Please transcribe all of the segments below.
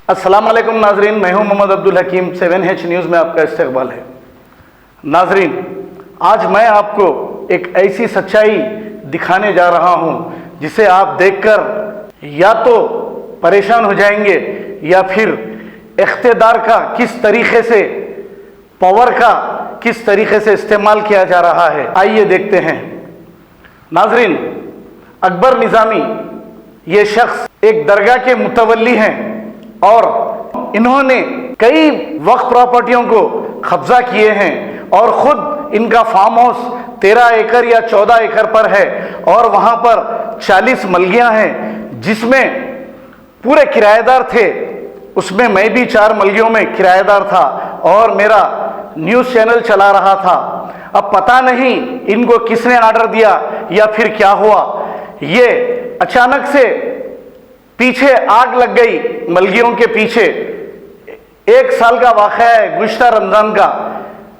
अस्सलाम वालेकुम नाजरीन, मैं हूं मोहम्मद अब्दुल हकीम। 7H न्यूज़ में आपका इस्तकबाल है। नाजरीन, आज मैं आपको एक ऐसी सच्चाई दिखाने जा रहा हूं जिसे आप देखकर या तो परेशान हो जाएंगे या फिर इख्तिदार का किस तरीके से, पावर का किस तरीके से इस्तेमाल किया जा रहा है। आइए देखते हैं। नाजरीन, अकबर निज़ामी ये शख्स एक दरगाह के मुतवल्ली हैं और इन्होंने कई वक्फ प्रॉपर्टियों को कब्जा किए हैं और खुद इनका फार्म हाउस 13 एकड़ या 14 एकड़ पर है और वहां पर 40 मलगियां हैं जिसमें पूरे किराएदार थे। उसमें मैं भी 4 मलगियों में किराएदार था और मेरा न्यूज़ चैनल चला रहा था। अब पता नहीं इनको किसने ऑर्डर दिया या फिर क्या हुआ। ये अचानक से पीछे आग लग गई मलगियों के पीछे। 1 साल का वाक़या है, गुज़िश्ता रमज़ान का।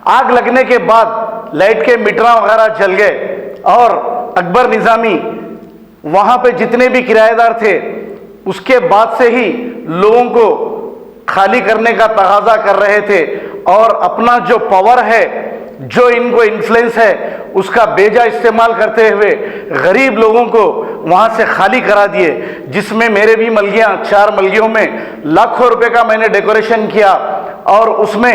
आग लगने के बाद लाइट के मीटर वगैरह जल गए और अकबर निज़ामी वहाँ पे जितने भी किराएदार थे उसके बाद से ही लोगों को खाली करने का तगाजा कर रहे थे और अपना जो पावर है, जो इनको इन्फ्लुएंस है, उसका बेजा इस्तेमाल करते हुए गरीब लोगों को वहाँ से खाली करा दिए। जिसमें मेरे भी मलगियाँ, 4 मलगियों में लाखों रुपए का मैंने डेकोरेशन किया और उसमें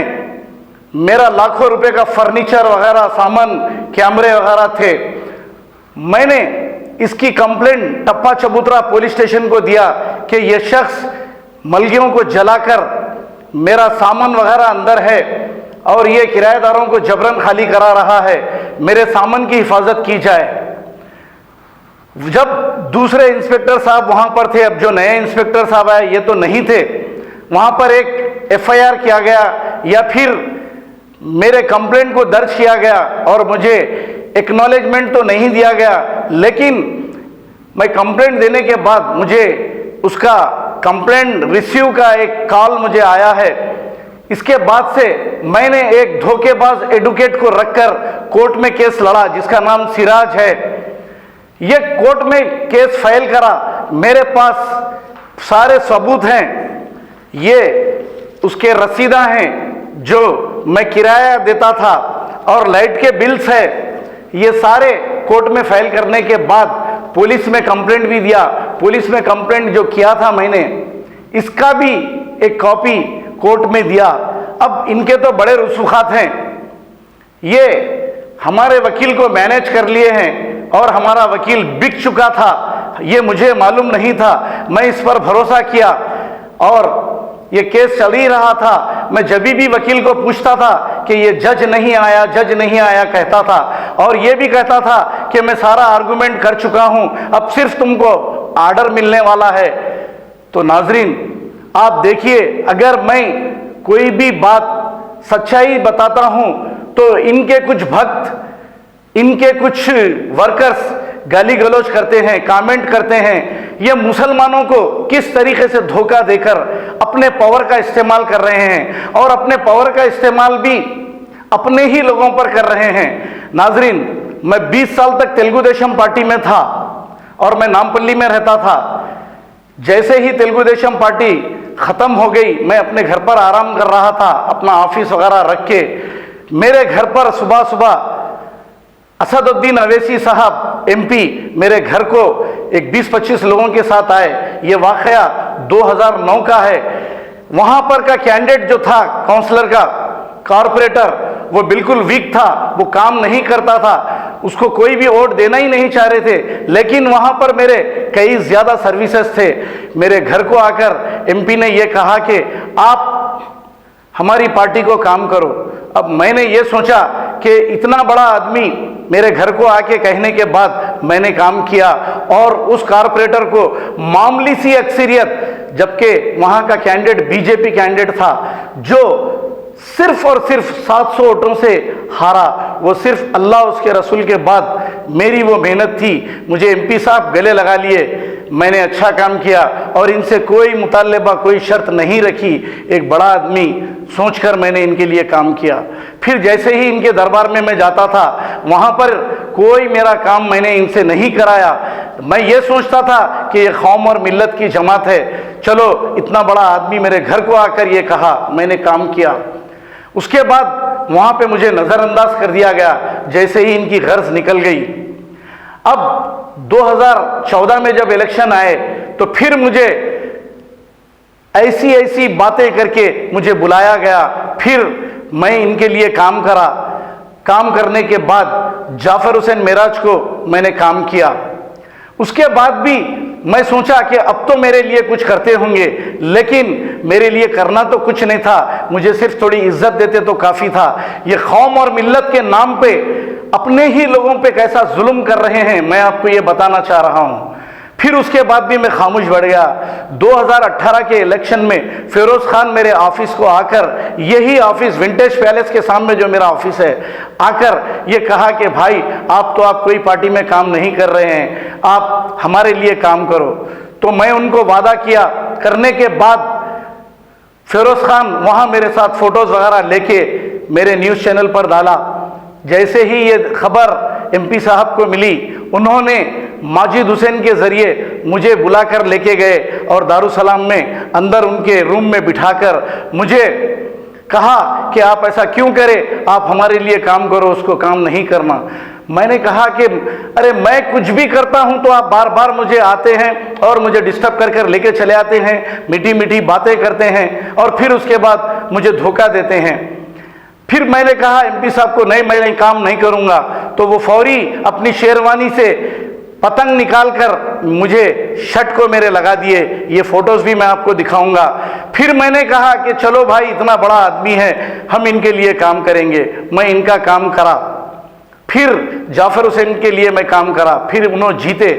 मेरा लाखों रुपए का फर्नीचर वगैरह सामान, कैमरे वगैरह थे। मैंने इसकी कंप्लेंट टप्पा चबूतरा पुलिस स्टेशन को दिया कि यह शख्स मलगियों को जलाकर मेरा सामान वगैरह अंदर है और ये किराएदारों को जबरन खाली करा रहा है, मेरे सामान की हिफाजत की जाए। जब दूसरे इंस्पेक्टर साहब वहां पर थे, अब जो नए इंस्पेक्टर साहब आए ये तो नहीं थे, वहां पर एक FIR किया गया या फिर मेरे कंप्लेंट को दर्ज किया गया और मुझे एक्नॉलेजमेंट तो नहीं दिया गया, लेकिन मैं कंप्लेंट देने के बाद मुझे उसका कंप्लेंट रिसीव का एक कॉल मुझे आया है। इसके बाद से मैंने एक धोखेबाज एडवोकेट को रखकर कोर्ट में केस लड़ा जिसका नाम सिराज है। ये कोर्ट में केस फाइल करा, मेरे पास सारे सबूत हैं, ये उसके रसीदा हैं जो मैं किराया देता था और लाइट के बिल्स है। ये सारे कोर्ट में फाइल करने के बाद पुलिस में कंप्लेंट भी दिया। पुलिस में कंप्लेंट जो किया था मैंने, इसका भी एक कॉपी कोर्ट में दिया। अब इनके तो बड़े रसूखात हैं, ये हमारे वकील को मैनेज कर लिए हैं और हमारा वकील बिक चुका था, ये मुझे मालूम नहीं था। मैं इस पर भरोसा किया और ये केस चल ही रहा था। मैं जब भी वकील को पूछता था कि ये जज नहीं आया, जज नहीं आया कहता था और ये भी कहता था कि मैं सारा आर्गुमेंट कर चुका हूं, अब सिर्फ तुमको ऑर्डर मिलने वाला है। तो नाजरीन, आप देखिए, अगर मैं कोई भी बात सच्चाई बताता हूं तो इनके कुछ भक्त, इनके कुछ वर्कर्स गाली गलौज करते हैं, कमेंट करते हैं। ये मुसलमानों को किस तरीके से धोखा देकर अपने पावर का इस्तेमाल कर रहे हैं और अपने पावर का इस्तेमाल भी अपने ही लोगों पर कर रहे हैं। नाजरीन, मैं 20 साल तक तेलुगु देशम पार्टी में था और मैं नामपल्ली में रहता था। जैसे ही तेलुगु देशम पार्टी खत्म हो गई, मैं अपने घर पर आराम कर रहा था, अपना ऑफिस वगैरह रख के। मेरे घर पर सुबह सुबह असदुद्दीन अवैसी साहब MP मेरे घर को एक 20-25 लोगों के साथ आए। ये वाकया 2009 का है। वहां पर का कैंडिडेट जो था, काउंसलर का, कॉरपोरेटर, वो बिल्कुल वीक था, वो काम नहीं करता था, उसको कोई भी वोट देना ही नहीं चाह रहे थे। लेकिन वहां पर मेरे कई ज्यादा सर्विसेज थे। मेरे घर को आकर MP ने ये कहा कि आप हमारी पार्टी को काम करो। अब मैंने ये सोचा कि इतना बड़ा आदमी मेरे घर को आके कहने के बाद मैंने काम किया और उस कॉरपोरेटर को मामूली सी अक्सरियत, जबकि वहां का कैंडिडेट BJP कैंडिडेट था जो सिर्फ और सिर्फ 700 वोटों से हारा। वो सिर्फ अल्लाह उसके रसूल के बाद मेरी वो मेहनत थी। मुझे MP साहब गले लगा लिए, मैंने अच्छा काम किया और इनसे कोई मुतालबा, कोई शर्त नहीं रखी। एक बड़ा आदमी सोचकर मैंने इनके लिए काम किया। फिर जैसे ही इनके दरबार में मैं जाता था, वहाँ पर कोई मेरा काम मैंने इनसे नहीं कराया। मैं ये सोचता था कि ये कौम और मिल्लत की जमात है, चलो इतना बड़ा आदमी मेरे घर को आकर ये कहा, मैंने काम किया। उसके बाद वहाँ पे मुझे नज़रअंदाज कर दिया गया जैसे ही इनकी गर्ज निकल गई। अब 2014 में जब इलेक्शन आए तो फिर मुझे ऐसी ऐसी बातें करके मुझे बुलाया गया, फिर मैं इनके लिए काम करा। काम करने के बाद जाफर हुसैन मेराज को मैंने काम किया। उसके बाद भी मैं सोचा कि अब तो मेरे लिए कुछ करते होंगे, लेकिन मेरे लिए करना तो कुछ नहीं था, मुझे सिर्फ थोड़ी इज्जत देते तो काफ़ी था। ये कौम और मिल्लत के नाम पे अपने ही लोगों पे कैसा जुल्म कर रहे हैं, मैं आपको ये बताना चाह रहा हूँ। फिर उसके बाद भी मैं खामोश बढ़ गया। 2018 के इलेक्शन में फिरोज खान मेरे ऑफिस को आकर, यही ऑफिस विंटेज पैलेस के सामने जो मेरा ऑफिस है, आकर ये कहा कि भाई आप कोई पार्टी में काम नहीं कर रहे हैं, आप हमारे लिए काम करो। तो मैं उनको वादा किया। करने के बाद फिरोज खान वहाँ मेरे साथ फोटोज वगैरह लेके मेरे न्यूज़ चैनल पर डाला। जैसे ही ये खबर एमपी साहब को मिली, उन्होंने माजिद हुसैन के ज़रिए मुझे बुलाकर लेके गए और दारुसलाम में अंदर उनके रूम में बिठाकर मुझे कहा कि आप ऐसा क्यों करें, आप हमारे लिए काम करो, उसको काम नहीं करना। मैंने कहा कि अरे मैं कुछ भी करता हूं तो आप बार बार मुझे आते हैं और मुझे डिस्टर्ब कर कर लेके चले आते हैं, मीठी मीठी बातें करते हैं और फिर उसके बाद मुझे धोखा देते हैं। फिर मैंने कहा एमपी साहब को, नहीं मैं काम नहीं करूंगा। तो वो फौरी अपनी शेरवानी से पतंग निकालकर मुझे शर्ट को मेरे लगा दिए। ये फोटोज भी मैं आपको दिखाऊंगा। फिर मैंने कहा कि चलो भाई इतना बड़ा आदमी है, हम इनके लिए काम करेंगे। मैं इनका काम करा। फिर जाफर हुसैन के लिए मैं काम करा। फिर उन्होंने जीते।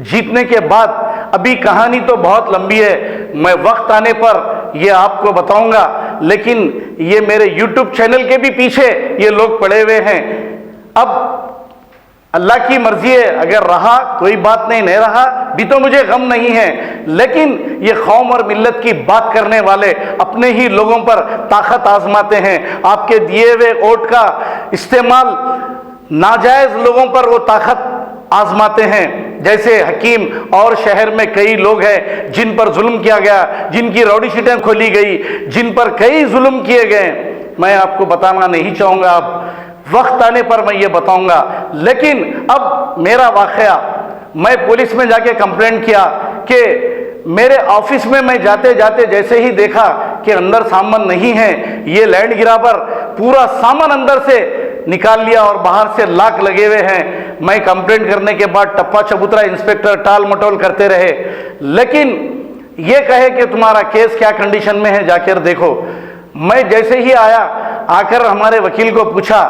जीतने के बाद अभी कहानी तो बहुत लंबी है, मैं वक्त आने पर ये आपको बताऊंगा, लेकिन ये मेरे यूट्यूब चैनल के भी पीछे ये लोग पड़े हुए हैं। अब अल्लाह की मर्जी है, अगर रहा कोई बात नहीं, नहीं रहा भी तो मुझे गम नहीं है। लेकिन ये कौम और मिल्लत की बात करने वाले अपने ही लोगों पर ताकत आजमाते हैं। आपके दिए हुए वोट का इस्तेमाल नाजायज लोगों पर वो ताकत आजमाते हैं। जैसे हकीम और शहर में कई लोग हैं जिन पर जुल्म किया गया, जिनकी रौडी शीटें खोली गई, जिन पर कई जुल्म किए गए। मैं आपको बताना नहीं चाहूँगा, अब वक्त आने पर मैं ये बताऊंगा। लेकिन अब मेरा वाकया, मैं पुलिस में जाके कंप्लेंट किया कि मेरे ऑफिस में मैं जाते जाते जैसे ही देखा कि अंदर सामान नहीं है, ये लैंड गिराबर पूरा सामान अंदर से निकाल लिया और बाहर से लाक लगे हुए हैं। मैं कंप्लेंट करने के बाद टप्पा चबूतरा इंस्पेक्टर टाल मटोल करते रहे, लेकिन ये कहे कि तुम्हारा केस क्या कंडीशन में है, जाकर देखो। मैं जैसे ही आया, आकर हमारे वकील को पूछा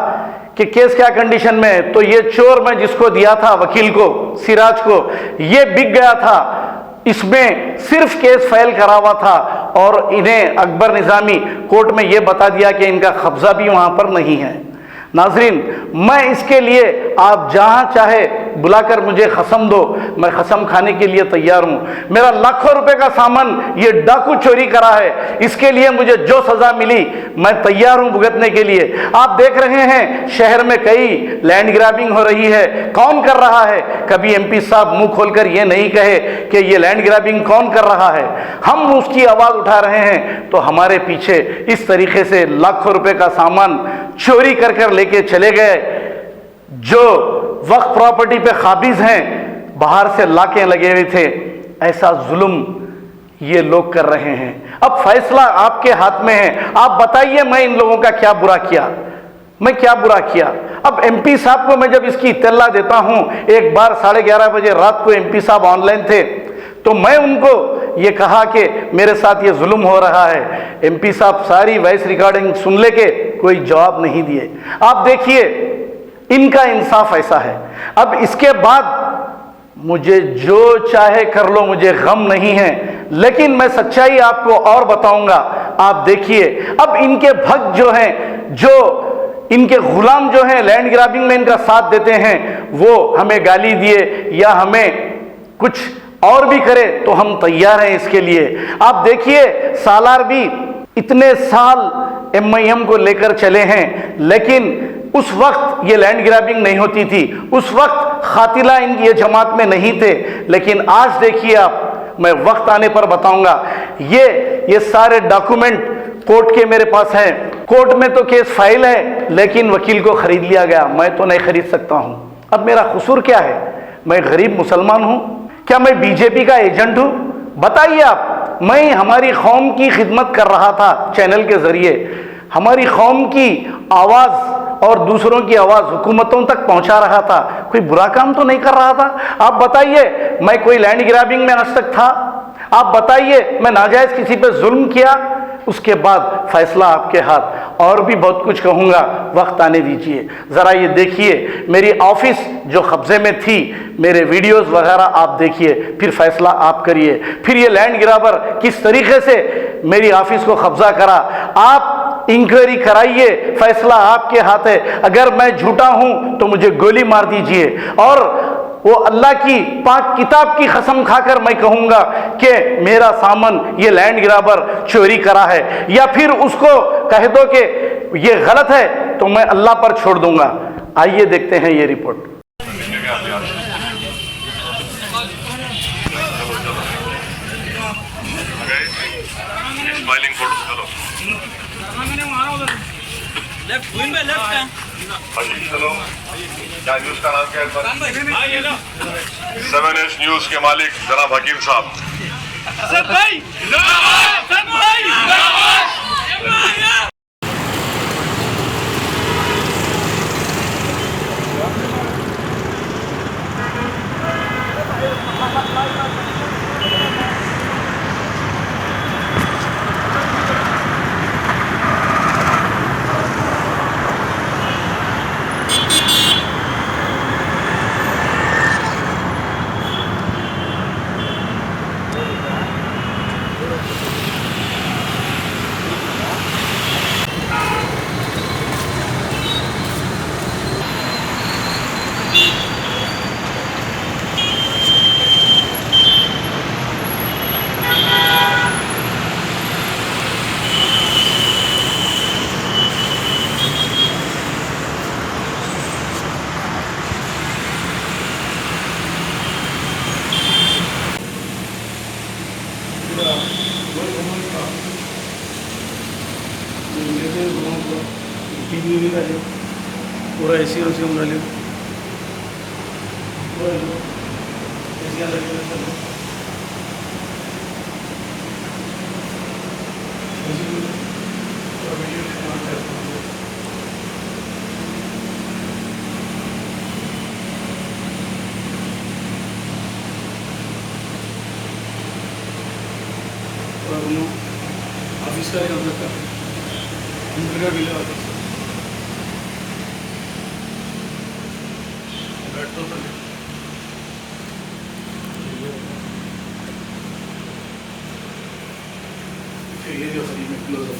कि केस क्या कंडीशन में है, तो ये चोर मैं जिसको दिया था वकील को, सिराज को, ये बिक गया था, इसमें सिर्फ केस फाइल करा हुआ था और इन्हें अकबर निज़ामी कोर्ट में ये बता दिया कि इनका कब्जा भी वहाँ पर नहीं है। नाजरीन, मैं इसके लिए आप जहाँ चाहे बुलाकर मुझे कसम दो, मैं कसम खाने के लिए तैयार हूँ। मेरा लाखों रुपए का सामान ये डाकू चोरी करा है, इसके लिए मुझे जो सज़ा मिली मैं तैयार हूँ भुगतने के लिए। आप देख रहे हैं शहर में कई लैंड ग्रैबिंग हो रही है, कौन कर रहा है? कभी एमपी साहब मुंह खोलकर ये नहीं कहे कि ये लैंड ग्रैबिंग कौन कर रहा है। हम उसकी आवाज़ उठा रहे हैं तो हमारे पीछे इस तरीके से लाखों रुपए का सामान चोरी कर कर लेके चले गए। जो वक्फ प्रॉपर्टी पे काबिज हैं, बाहर से लाके लगे हुए थे, ऐसा जुल्म ये लोग कर रहे हैं। अब फैसला आपके हाथ में है। आप बताइए मैं इन लोगों का क्या बुरा किया, मैं क्या बुरा किया? अब एमपी साहब को मैं जब इसकी इत्तला देता हूं, एक बार 11:30 बजे रात को एमपी साहब ऑनलाइन थे, तो मैं उनको ये कहा कि मेरे साथ ये जुल्म हो रहा है। एमपी साहब सारी वॉइस रिकॉर्डिंग सुन लेके कोई जवाब नहीं दिए। आप देखिए इनका इंसाफ ऐसा है। अब इसके बाद मुझे जो चाहे कर लो, मुझे गम नहीं है, लेकिन मैं सच्चाई आपको और बताऊंगा। आप देखिए अब इनके भक्त जो हैं, जो इनके गुलाम जो हैं, लैंड ग्रैबिंग में इनका साथ देते हैं, वो हमें गाली दिए या हमें कुछ और भी करे तो हम तैयार हैं इसके लिए। आप देखिए सालार भी इतने साल एमआईएम को लेकर चले हैं, लेकिन उस वक्त ये लैंड ग्रैबिंग नहीं होती थी। उस वक्त खातिला ये जमात में नहीं थे, लेकिन आज देखिए आप, मैं वक्त आने पर बताऊंगा। ये सारे डॉक्यूमेंट कोर्ट के मेरे पास हैं। कोर्ट में तो केस फाइल है, लेकिन वकील को खरीद लिया गया। मैं तो नहीं खरीद सकता हूं। अब मेरा कसूर क्या है? मैं गरीब मुसलमान हूं? क्या मैं बीजेपी का एजेंट हूं? बताइए आप। मैं हमारी कौम की खिदमत कर रहा था चैनल के जरिए, हमारी कौम की आवाज और दूसरों की आवाज हुकूमतों तक पहुंचा रहा था। कोई बुरा काम तो नहीं कर रहा था? आप बताइए, मैं कोई लैंड ग्रैबिंग में आज तक था? आप बताइए, मैं नाजायज किसी पे जुल्म किया? उसके बाद फैसला आपके हाथ। और भी बहुत कुछ कहूंगा, वक्त आने दीजिए। जरा ये देखिए, मेरी ऑफिस जो कब्जे में थी, मेरे वीडियोस वगैरह आप देखिए, फिर फैसला आप करिए। फिर ये लैंड ग्रैबर किस तरीके से मेरी ऑफिस को कब्जा करा, आप इंक्वायरी कराइए, फैसला आपके हाथ है। अगर मैं झूठा हूं तो मुझे गोली मार दीजिए, और वो अल्लाह की पाक किताब की कसम खाकर मैं कहूंगा कि मेरा सामान ये लैंड ग्रैबर चोरी करा है, या फिर उसको कह दो कि ये गलत है, तो मैं अल्लाह पर छोड़ दूंगा। आइए देखते हैं ये रिपोर्ट। स्माइलिंग फोटो चलो लेफ्ट विंग में लेफ्ट है। चलो, क्या न्यूज का नाम क्या है? 7H न्यूज के मालिक जनाब हकीम साहब। पूरा एसी उसी में डालिए। ऑफिस का नहीं हो सकता, इंटर का बिल है ऑफिस बैठो तो ये जो खरीद में क्लोज अप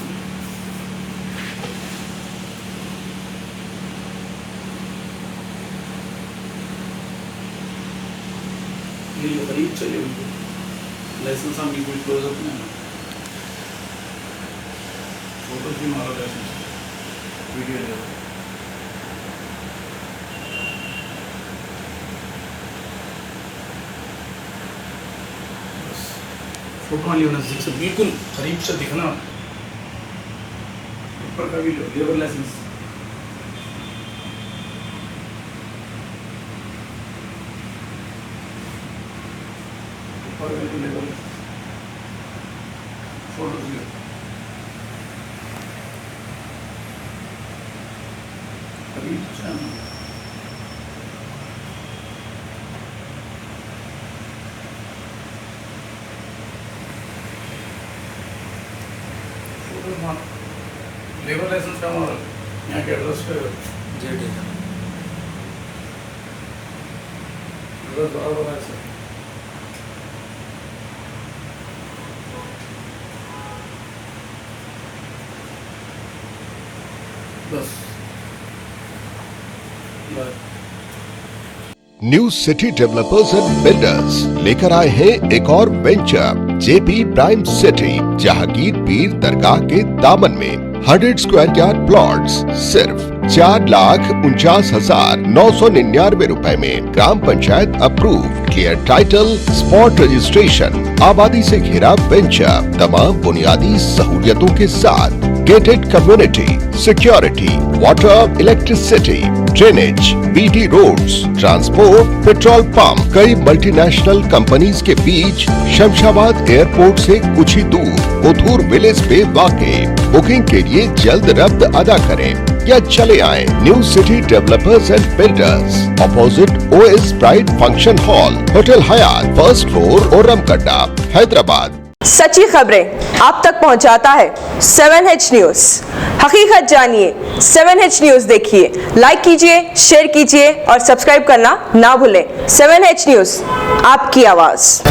ये खरीद चले लाइसेंस हम बिल्कुल क्लोज अप में फोटो भी मारो लाइसेंस वीडियो ले फोटो वाली नजदीक से बिल्कुल करीब से दिखना। ऊपर का भी लो, लेबर लाइसेंस ऊपर का भी लेबर फोटो लो। करीब से लेबर लाइसेंस का मॉडल यहाँ के एड्रेस पे जेड है, एड्रेस बराबर है सर। बस new city developers and builders लेकर आए हैं एक और venture, JP prime city, Jahangir पीर दरगाह के दामन में। 100 स्क्वायर यार्ड प्लॉट्स सिर्फ 4,49,999 रुपए में। ग्राम panchayat approve, clear title, spot registration, आबादी से घिरा वेंचर, तमाम बुनियादी सहूलियतों के साथ, gated community, security, water, electricity, drainage, BT roads, transport, petrol pump, कई मल्टीनेशनल कंपनीज के बीच, शमशाबाद एयरपोर्ट से कुछ ही दूर, कोथूर विलेज पे वाक़े। बुकिंग के लिए जल्द रब्त अदा करें या चले आए new city developers and builders, opposite OS pride function hall, hotel Hyatt, first floor, ओरमकड्डा, हैदराबाद। सच्ची खबरें आप तक पहुंचाता है 7H न्यूज। हकीकत जानिए, 7H न्यूज देखिए, लाइक कीजिए, शेयर कीजिए और सब्सक्राइब करना ना भूलें। 7H न्यूज, आपकी आवाज।